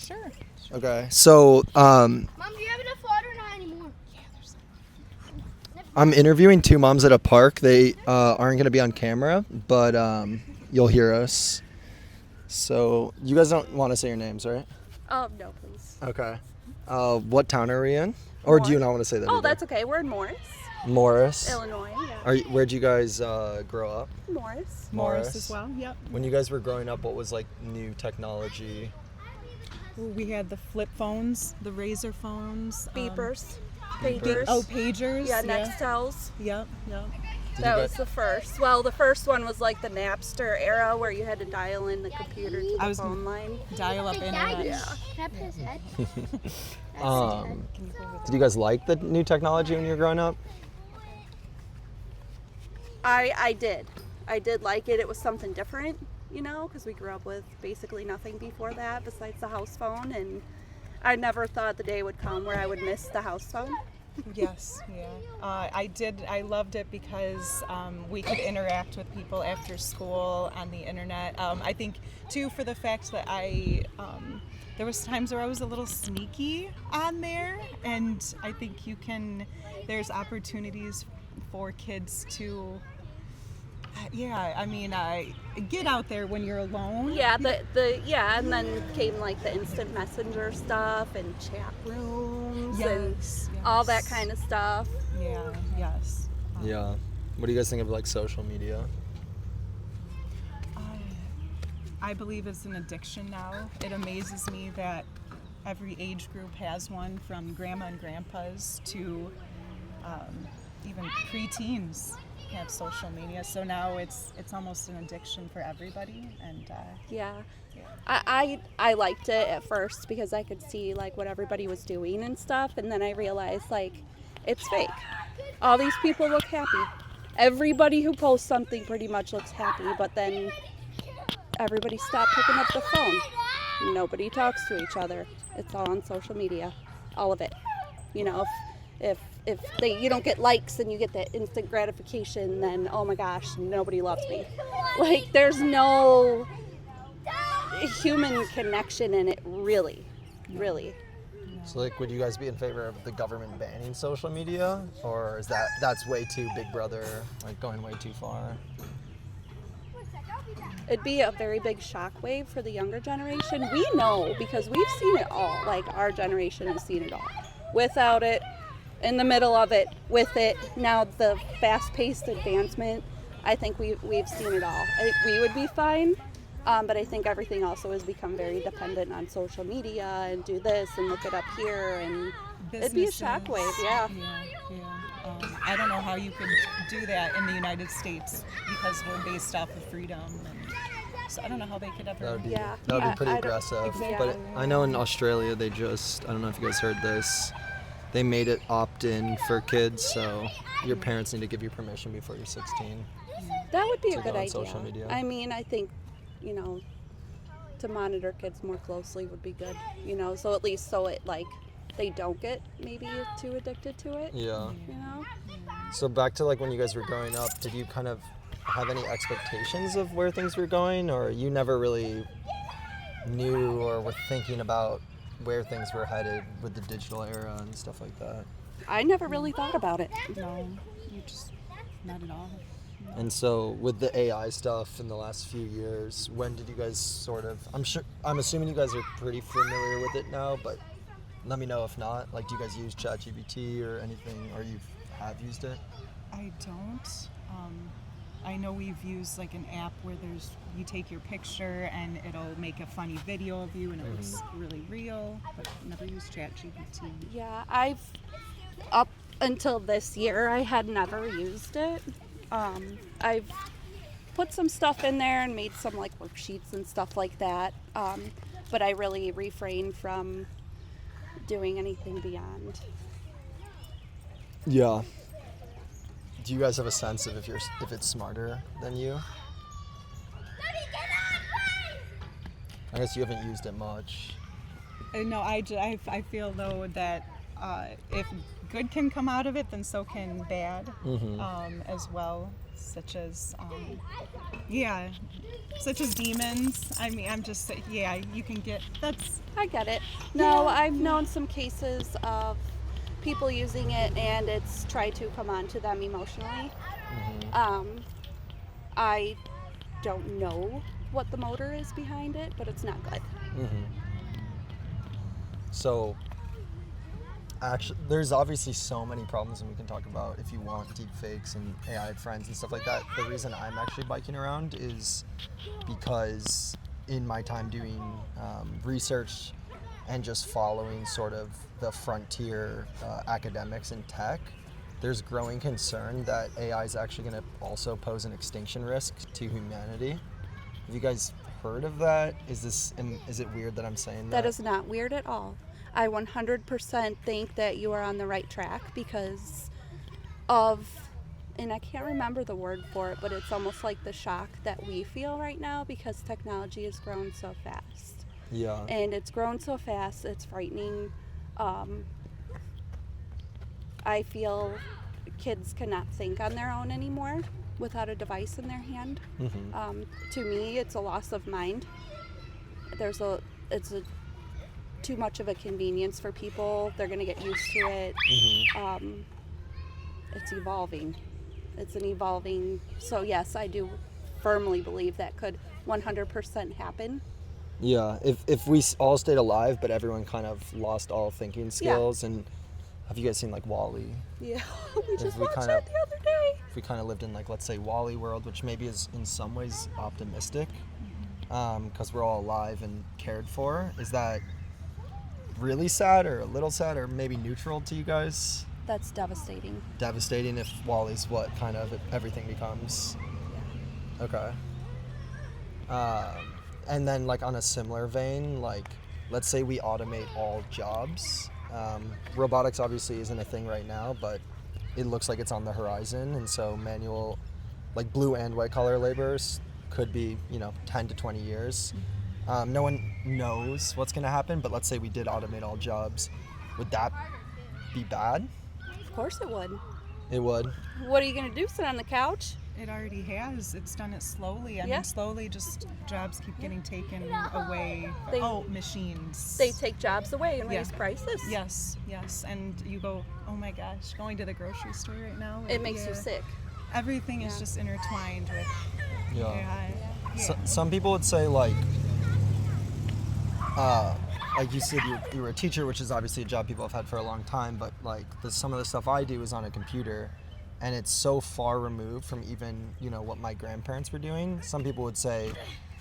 Sure. Okay. So, Mom, do you have enough water? Not anymore. I'm interviewing two moms at a park. They aren't going to be on camera, but you'll hear us. So, you guys don't want to say your names, right? No, please. Okay. What town are we in? Or do you not want to say that? Oh, either? that's okay. We're in Morris, Morris. Illinois. Yeah. Where'd you guys grow up? Morris. Morris as well. Yep. When you guys were growing up, what was like new technology? Ooh, we had the flip phones, the razor phones, Beepers. Beepers. Pagers. pagers. Yeah, Nextels. Yep. That was the first. Well, the first one was like the Napster era where you had to dial in the computer to the phone line. Dial up internet. Yeah. Can I put his head? Did you guys like the new technology when you were growing up? I did. I did like it. It was something different, you know, because we grew up with basically nothing before that besides the house phone, and I never thought the day would come where I would miss the house phone. Yes, yeah. I did. I loved it because we could interact with people after school on the internet. I think too for the fact that there was times where I was a little sneaky on there, and I think there's opportunities for kids to. Get out there when you're alone. Yeah, and then came like the instant messenger stuff and chat rooms and all that kind of stuff. Yeah, yes. Yeah. What do you guys think of like social media? I believe it's an addiction now. It amazes me that every age group has one, from grandma and grandpas to even preteens have social media. So now it's almost an addiction for everybody. And I liked it at first because I could see like what everybody was doing and stuff, and then I realized like it's fake. All these people look happy. Everybody who posts something pretty much looks happy, but then everybody stopped picking up the phone. Nobody talks to each other. It's all on social media, all of it. You know, if you don't get likes and you get that instant gratification, then oh my gosh, nobody loves me. Like there's no human connection in it, really. So like, would you guys be in favor of the government banning social media, or is that's way too Big Brother, like going way too far? It'd be a very big shockwave for the younger generation. We know because we've seen it all. Like our generation has seen it all. Without it, in the middle of it, with it, now the fast-paced advancement, I think we've seen it all. I think we would be fine, but I think everything also has become very dependent on social media and do this and look it up here, and it'd be a shockwave, yeah. I don't know how you could do that in the United States because we're based off of freedom. And so I don't know how they could ever. That would be pretty aggressive. Exactly. But I know in Australia they I don't know if you guys heard this, they made it opt-in for kids, so your parents need to give you permission before you're 16. That would be to a good go on idea. social media. I mean, I think, you know, to monitor kids more closely would be good, you know, so at least they don't get maybe too addicted to it. Yeah. You know? So back to like when you guys were growing up, did you kind of have any expectations of where things were going, or you never really knew or were thinking about where things were headed with the digital era and stuff like that? I never really thought about it. No, you just not at all. And so with the AI stuff in the last few years, when did you guys I'm assuming you guys are pretty familiar with it now, but let me know if not. Like, do you guys use ChatGPT or anything, or you have used it? I don't. I know we've used like an app where you take your picture and it'll make a funny video of you and it looks really real, but never used ChatGPT. Yeah, up until this year, I had never used it. I've put some stuff in there and made some like worksheets and stuff like that, but I really refrain from doing anything beyond. Yeah. Do you guys have a sense of if it's smarter than you? I guess you haven't used it much. No, I feel though that if good can come out of it, then so can bad Mm-hmm. as well, such as such as demons. I mean, I'm just you can get that's I get it. No, I've known some cases of people using it and it's tried to come on to them emotionally. I don't know what the motor is behind it, but it's not good. So, actually, there's obviously so many problems, and we can talk about if you want deep fakes and AI friends and stuff like that. The reason I'm actually biking around is because in my time doing research and just following sort of the frontier academics in tech, there's growing concern that AI is actually going to also pose an extinction risk to humanity. Have you guys heard of that? Is it weird that I'm saying that? That is not weird at all. I 100% think that you are on the right track because of, and I can't remember the word for it, but it's almost like the shock that we feel right now because technology has grown so fast. Yeah. And it's grown so fast, it's frightening. I feel kids cannot think on their own anymore without a device in their hand. To me, it's a loss of mind. It's too much of a convenience for people. They're going to get used to it. It's evolving. It's an evolving. So yes, I do firmly believe that could 100% happen. Yeah, if we all stayed alive, but everyone kind of lost all thinking skills, and have you guys seen like WALL-E? Yeah, we just we watched kinda- that the other day. If we kind of lived in like, let's say, WALL-E world, which maybe is in some ways optimistic, because we're all alive and cared for, is that really sad or a little sad or maybe neutral to you guys? That's devastating. Devastating if WALL-E's what kind of everything becomes. Okay. And then like on a similar vein, like let's say we automate all jobs. Robotics obviously isn't a thing right now, but it looks like it's on the horizon, and so manual, like blue and white collar laborers could be, 10 to 20 years. No one knows what's going to happen, but let's say we did automate all jobs. Would that be bad? Of course it would. It would. What are you going to do? Sit on the couch? it already has. It's done it slowly. I Yeah. mean, slowly just jobs keep getting taken away. They- Machines. They take jobs away and Yeah. raise prices. Yes, yes. And you go, oh my gosh, going to the grocery store right now. It makes you yeah, sick. Everything is Yeah. just intertwined with Yeah. AI. Some people would say like you said you were a teacher, which is obviously a job people have had for a long time, but like some of the stuff I do is on a computer, and it's so far removed from even what my grandparents were doing. Some people would say,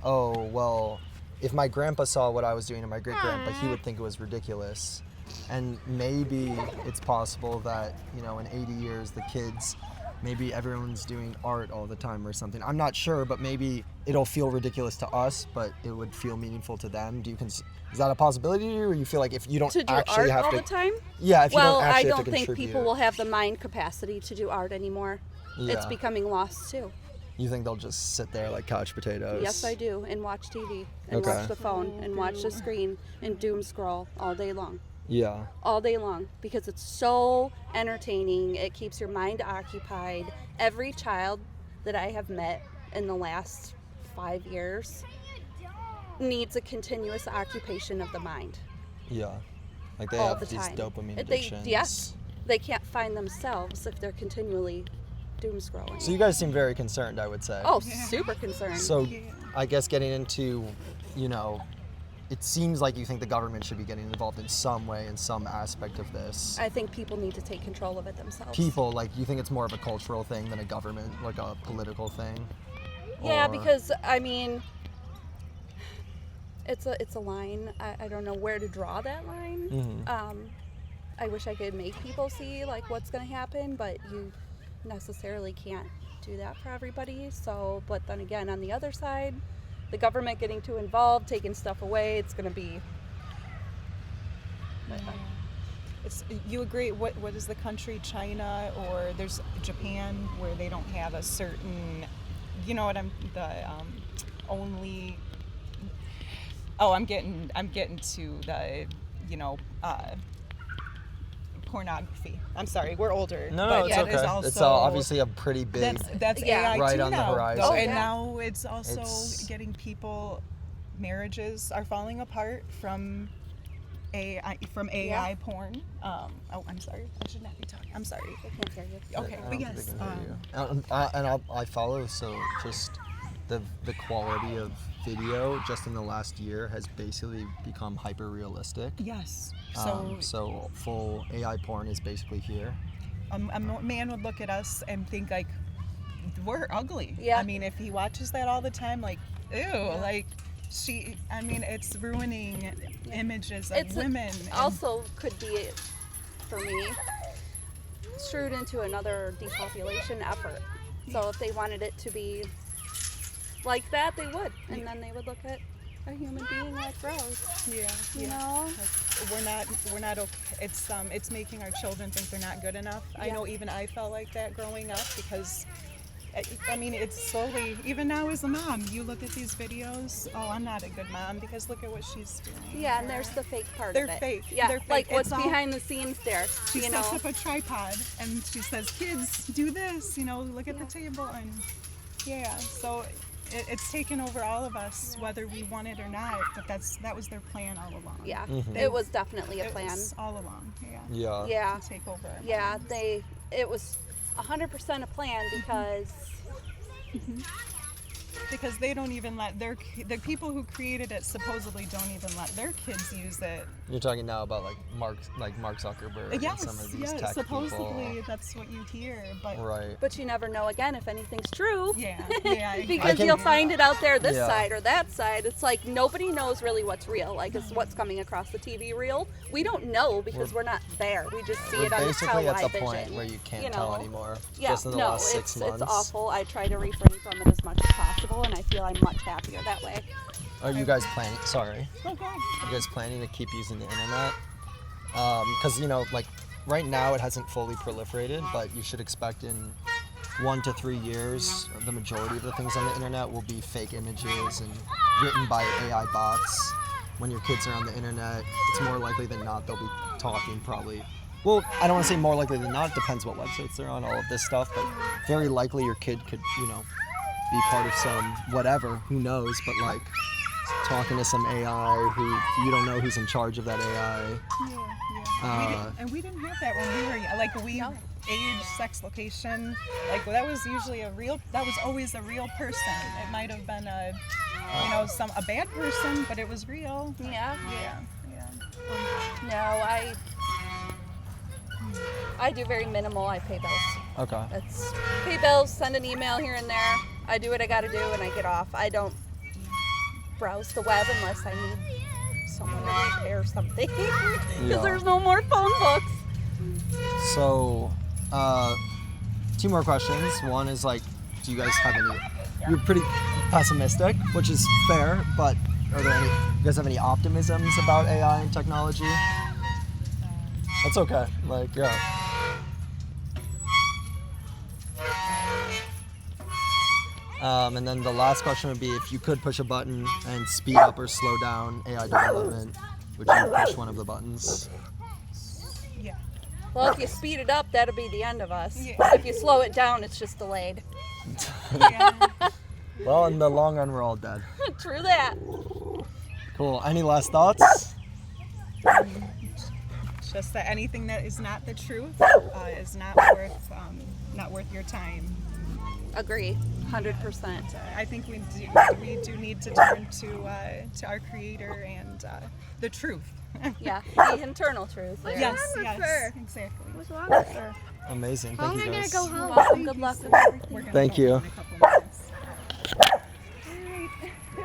oh well, if my grandpa saw what I was doing and my great grandpa, he would think it was ridiculous. And maybe it's possible that in 80 years the kids, maybe everyone's doing art all the time or something. I'm not sure, but maybe it'll feel ridiculous to us, but it would feel meaningful to them. Is that a possibility to you, or you feel like if you don't To do actually art have all to? the time? Yeah, if you Well, don't I actually have don't to think contribute. people will have the mind capacity to do art anymore. It's Yeah. becoming lost too. You think they'll just sit there like couch potatoes? Yes, I do. And watch TV and Okay. watch the phone and watch the screen and doom scroll all day long. Yeah. All day long because it's so entertaining. It keeps your mind occupied. Every child that I have met in the last 5 years needs a continuous occupation of the mind. Yeah. Like they all have the these time. dopamine They- addictions. yes. They can't find themselves if they're continually doom scrolling. So you guys seem very concerned, I would say. Oh, super concerned. So I guess getting into, it seems like you think the government should be getting involved in some way, in some aspect of this. I think people need to take control of it themselves. People, like, you think it's more of a cultural thing than a government, like a political thing? Yeah, Or- because I mean, it's a line. I don't know where to draw that line. Mhm. I wish I could make people see like what's going to happen, but you necessarily can't do that for everybody. So, but then again, on the other side, the government getting too involved, taking stuff away, it's going to be. You agree? What is the country? China or there's Japan where they don't have a certain, only. Oh, I'm getting to the, pornography. I'm sorry, we're older. No, but it's that okay. is also, It's obviously a pretty big. that's Yeah. AI Right too on the now. horizon. Oh, Oh, and yeah. now it's also It's- getting people. Marriages are falling apart from AI porn. Oh, I'm sorry. I should not be talking. I'm sorry. I can't hear you. Okay, I but don't yes. think they can hear you. I follow, so just the quality of video just in the last year has basically become hyper realistic. Yes. So So full AI porn is basically here. a man would look at us and think like we're ugly. Yeah. I mean, if he watches that all the time, like, ew, like it's ruining images of It's women. and- also could be, for me, screwed into another depopulation effort. So if they wanted it to be like that, they would, and then they would look at a human being like Rose. yeah, You yeah. know? We're not okay. It's making our children think they're not good enough. I Yeah. know even I felt like that growing up because I mean, it's slowly, even now as a mom, you look at these videos, oh, I'm not a good mom because look at what she's doing. Yeah, and there's the fake part They're of it. fake. Yeah, They're fake. like what's It's all- behind the scenes there. She you sets know? up a tripod and she says, kids, do this, look at the table. And yeah, so it's taken over all of us, whether we want it or not, but that was their plan all along. Yeah, Mhm. it was definitely a It plan. was all along, yeah. Yeah. Yeah, To take over. our yeah, minds. it was 100% a plan because Because they don't even let the people who created it supposedly don't even let their kids use it. You're talking now about like Mark Zuckerberg and Yes, some of these yes, tech supposedly people. that's what you hear, but Right. but you never know again if anything's true. yeah, Because can- you'll find it out there this Yeah. side or that side. It's like nobody knows really what's real. Like it's what's coming across the TV real. We don't know because we're not there. We just see We're it on the basically at the television. point where you can't tell anymore. Yeah, Just in the no, last 6 months. it's awful. I try to refrain from it as much as possible, and I feel I'm much happier that way. Are you guys planning? Sorry. okay. Are you guys planning to keep using the internet? Because like right now it hasn't fully proliferated, but you should expect in 1 to 3 years, the majority of the things on the internet will be fake images and written by AI bots. When your kids are on the internet, it's more likely than not they'll be talking probably. Well, I don't want to say more likely than not. It depends what websites they're on, all of this stuff. But very likely your kid could, be part of some whatever. Who knows? But like talking to some AI who you don't know who's in charge of that AI. Yeah. We didn't have that when we were young. Like No. age, sex, location. Like that was usually that was always a real person. It might have been a bad person, but it was real. Yeah. Yeah. No, I do very minimal. I pay bills. Okay. It's pay bills, send an email here and there. I do what I gotta do and I get off. I don't browse the web unless I need someone to repair something. Because Yeah. there's no more phone books. So, 2 more questions. One is like, do you guys have any? You're pretty pessimistic, which is fair, but are there any? You guys have any optimisms about AI and technology? That's okay. Like, yeah. And then the last question would be, if you could push a button and speed up or slow down AI development, would you push one of the buttons? Yeah. Well, if you speed it up, that'll be the end of us. Yeah. If you slow it down, it's just delayed. Yeah. Well, in the long run, we're all dead. True that. Cool. Any last thoughts? Just that anything that is not the truth is not worth your time. Agree, 100%. I think we do need to turn to our Creator and the truth. Yeah, the internal truth. There. Yes, wrong with yes, her? exactly. What's wrong with her? Amazing. How Thank am you I guys. gonna go You're home? welcome. Good luck with everything. We're gonna Thank go you. in a couple